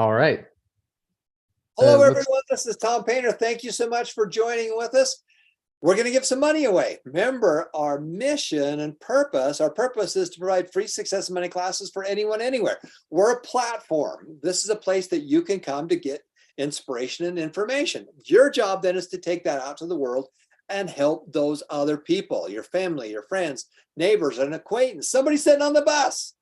All right. Hello, everyone. This is Tom Painter. Thank you so much for joining with us. We're going to give some money away. Remember, our mission and purpose, our purpose is to provide free success and money classes for anyone, anywhere. We're a platform. This is a place that you can come to get inspiration and information. Your job then is to take that out to the world and help those other people, your family, your friends, neighbors, an acquaintance, somebody sitting on the bus.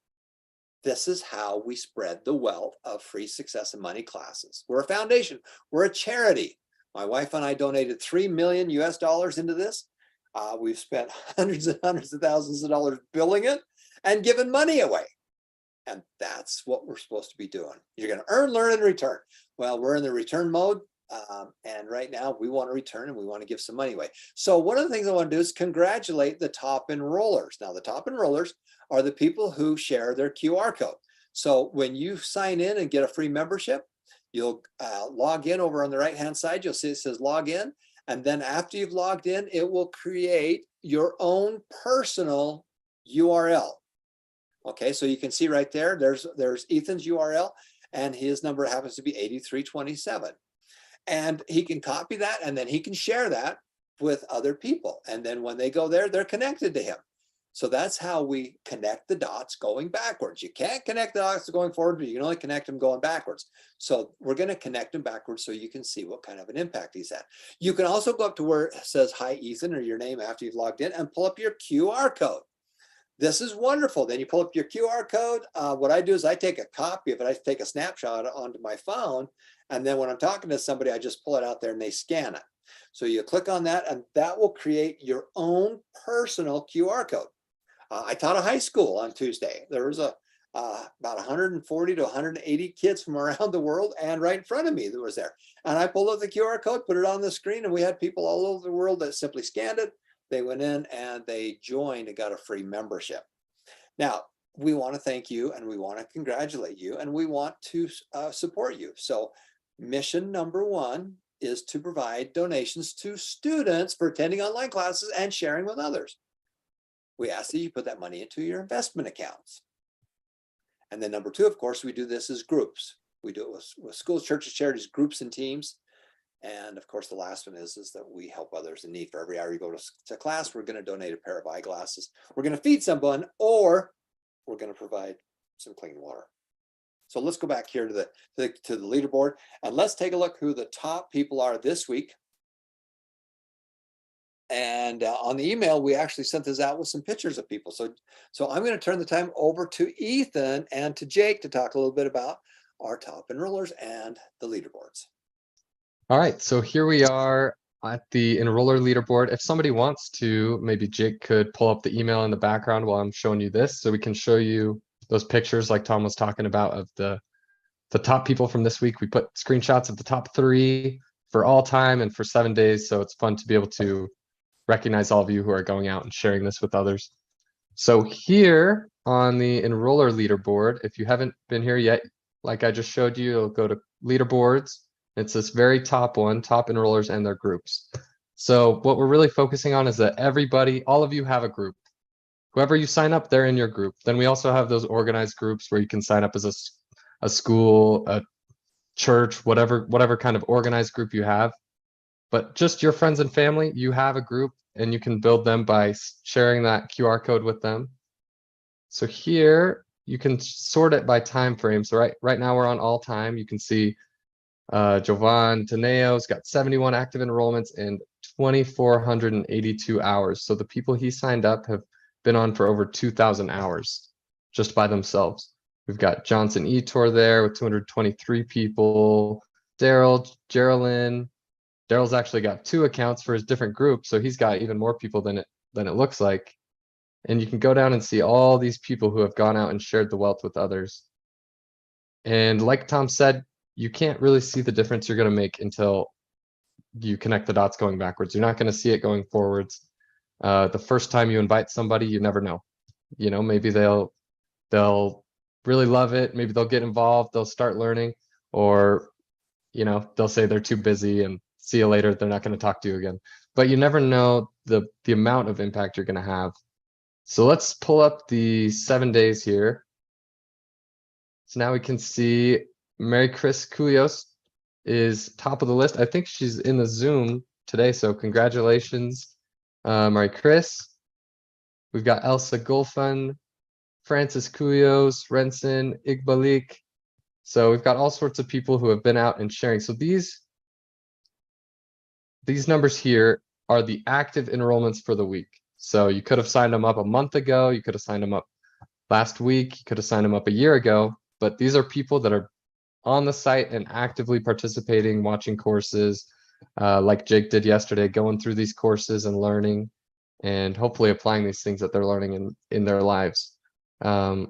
This is how we spread the wealth of free success and money classes. We're a foundation. We're a charity. My wife and I donated $3 million US into this. We've spent hundreds and hundreds of thousands of dollars building it and giving money away. And that's what we're supposed to be doing. You're going to earn, learn, and return. Well, we're in the return mode. And right now we want to return and we want to give some money away. So one of the things I want to do is congratulate the top enrollers. Now, the top enrollers are the people who share their QR code. So when you sign in and get a free membership, you'll log in over on the right-hand side. You'll see it says log in. And then after you've logged in, it will create your own personal URL. Okay, so you can see right there, there's Ethan's URL and his number happens to be 8327. And he can copy that and then he can share that with other people. And then when they go there, they're connected to him. So that's how we connect the dots going backwards. You can't connect the dots going forward, but you can only connect them going backwards. So we're going to connect them backwards so you can see what kind of an impact he's had. You can also go up to where it says, hi, Ethan, or your name after you've logged in and pull up your QR code. This is wonderful. Then you pull up your QR code. What I do is I take a copy of it. I take a snapshot onto my phone. And then when I'm talking to somebody, I just pull it out there and they scan it. So you click on that and that will create your own personal QR code. I taught a high school on Tuesday. There was about 140 to 180 kids from around the world, and right in front of me that was there. And I pulled up the QR code, put it on the screen, and we had people all over the world that simply scanned it. They went in and they joined and got a free membership. Now, we want to thank you and we want to congratulate you and we want to support you. So mission number one is to provide donations to students for attending online classes and sharing with others. We ask that you put that money into your investment accounts. And then number two, of course, we do this as groups. We do it with schools, churches, charities, groups, and teams. And of course, the last one is that we help others in need. For every hour you go to class, we're going to donate a pair of eyeglasses. We're going to feed someone, or we're going to provide some clean water. So let's go back here to the leaderboard, and let's take a look who the top people are this week. And on the email, we actually sent this out with some pictures of people. So I'm going to turn the time over to Ethan and to Jake to talk a little bit about our top enrollers and the leaderboards. All right, so here we are at the enroller leaderboard. If somebody wants to, maybe Jake could pull up the email in the background while I'm showing you this, so we can show you those pictures like Tom was talking about of the top people from this week. We put screenshots of the top 3 for all time and for 7 days, so it's fun to be able to recognize all of you who are going out and sharing this with others. So here on the enroller leaderboard, if you haven't been here yet, like I just showed you, you'll go to leaderboards. It's this very top one, top enrollers and their groups. So what we're really focusing on is that everybody, all of you have a group. Whoever you sign up, they're in your group. Then we also have those organized groups where you can sign up as a school, a church, whatever kind of organized group you have. But just your friends and family, you have a group and you can build them by sharing that QR code with them. So here you can sort it by time frame. So right now we're on all time. You can see Jovan Taneo's got 71 active enrollments and 2,482 hours. So the people he signed up have been on for over 2,000 hours just by themselves. We've got Johnson Etor there with 223 people. Daryl, Geraldine. Daryl's actually got 2 accounts for his different groups, so he's got even more people than it looks like. And you can go down and see all these people who have gone out and shared the wealth with others. And like Tom said, you can't really see the difference you're going to make until you connect the dots going backwards. You're not going to see it going forwards. The first time you invite somebody, you never know. You know, maybe they'll really love it. Maybe they'll get involved. They'll start learning, or you know, they'll say they're too busy and see you later. They're not going to talk to you again. But you never know the amount of impact you're going to have. So let's pull up the 7 days here. So now we can see Mary Chris Koulios is top of the list. I think she's in the Zoom today, so congratulations, Mary Chris. We've got Elsa Gulfan, Francis Koulios, Renson, Igbalik. So we've got all sorts of people who have been out and sharing. So these numbers here are the active enrollments for the week. So you could have signed them up a month ago, you could have signed them up last week, you could have signed them up a year ago, but these are people that are on the site and actively participating, watching courses, like Jake did yesterday, going through these courses and learning, and hopefully applying these things that they're learning in their lives. One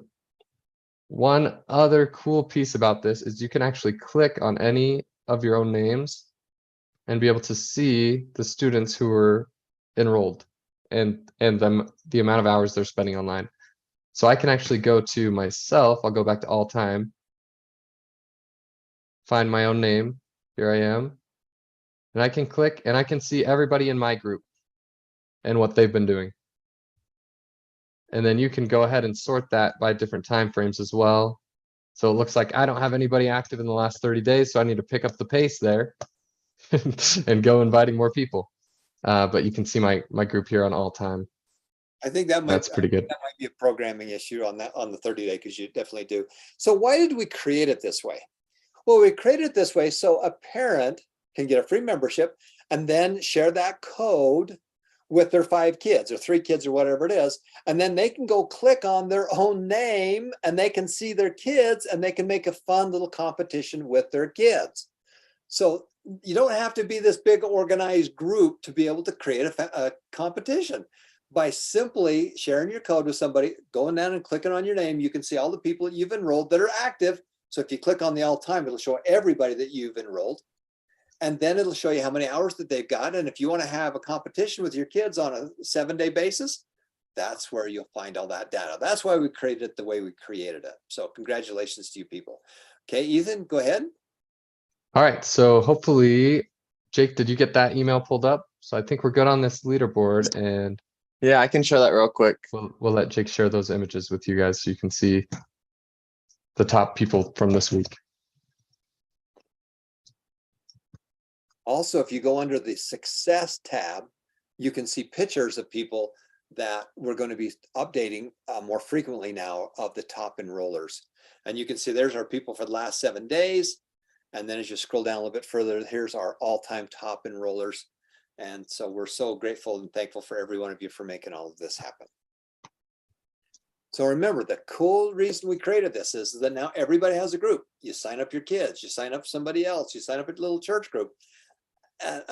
other cool piece about this is you can actually click on any of your own names and be able to see the students who are enrolled and the amount of hours they're spending online. So I can actually go to myself, I'll go back to all time, find my own name, here I am, and I can click and I can see everybody in my group and what they've been doing. And then you can go ahead and sort that by different time frames as well. So it looks like I don't have anybody active in the last 30 days, so I need to pick up the pace there and go inviting more people. But you can see my group here on all time. I think that That's pretty good. That might be a programming issue on that, on the 30-day, because you definitely do. So why did we create it this way? Well, we created it this way so a parent can get a free membership and then share that code with their 5 kids or 3 kids or whatever it is. And then they can go click on their own name and they can see their kids and they can make a fun little competition with their kids. So you don't have to be this big organized group to be able to create a competition. By simply sharing your code with somebody, going down and clicking on your name, you can see all the people that you've enrolled that are active. So if you click on the all time, it'll show everybody that you've enrolled. And then it'll show you how many hours that they've got. And if you want to have a competition with your kids on a 7-day basis, that's where you'll find all that data. That's why we created it the way we created it. So congratulations to you people. Okay, Ethan, go ahead. All right, so hopefully, Jake, did you get that email pulled up? So I think we're good on this leaderboard, and yeah, I can share that real quick. We'll let Jake share those images with you guys so you can see the top people from this week. Also, if you go under the success tab, you can see pictures of people that we're going to be updating more frequently now of the top enrollers. And you can see there's our people for the last 7 days. And then as you scroll down a little bit further, here's our all-time top enrollers. And so we're so grateful and thankful for every one of you for making all of this happen. So remember, the cool reason we created this is that now everybody has a group. You sign up your kids, you sign up somebody else, you sign up a little church group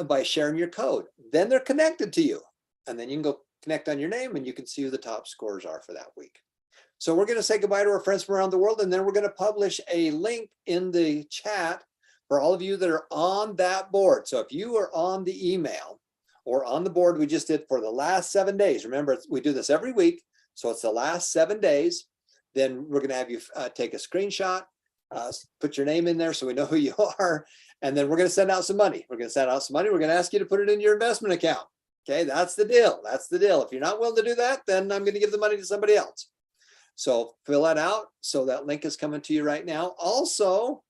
by sharing your code. Then they're connected to you. And then you can go connect on your name and you can see who the top scores are for that week. So we're going to say goodbye to our friends from around the world, and then we're going to publish a link in the chat for all of you that are on that board. So if you are on the email or on the board we just did for the last 7 days, remember we do this every week, so it's the last 7 days, then we're going to have you take a screenshot, put your name in there so we know who you are, and then we're going to send out some money. We're going to send out some money. We're going to ask you to put it in your investment account. Okay, that's the deal. That's the deal. If you're not willing to do that, then I'm going to give the money to somebody else. So fill that out. So that link is coming to you right now. Also,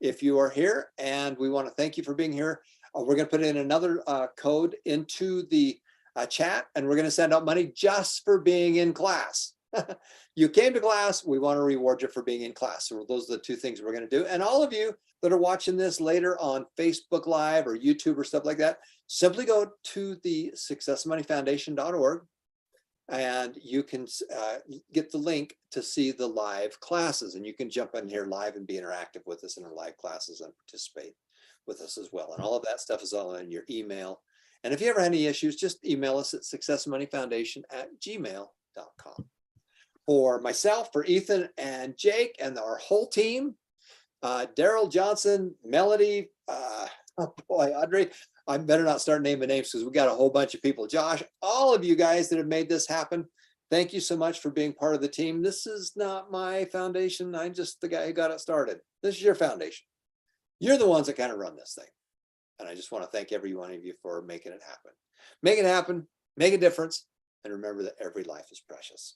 if you are here, and we want to thank you for being here, we're going to put in another code into the chat, and we're going to send out money just for being in class. You came to class, we want to reward you for being in class. So those are the 2 things we're going to do. And all of you that are watching this later on Facebook Live or YouTube or stuff like that, simply go to the successmoneyfoundation.org and you can get the link to see the live classes, and you can jump in here live and be interactive with us in our live classes and participate with us as well. And all of that stuff is all in your email. And if you ever have any issues, just email us at successmoneyfoundation@gmail.com. For myself, for Ethan and Jake and our whole team, Daryl Johnson, Melody, oh boy, Audrey, I better not start naming names because we got a whole bunch of people. Josh, all of you guys that have made this happen, thank you so much for being part of the team. This is not my foundation. I'm just the guy who got it started. This is your foundation. You're the ones that kind of run this thing. And I just want to thank every one of you for making it happen. Make it happen, make a difference, and remember that every life is precious.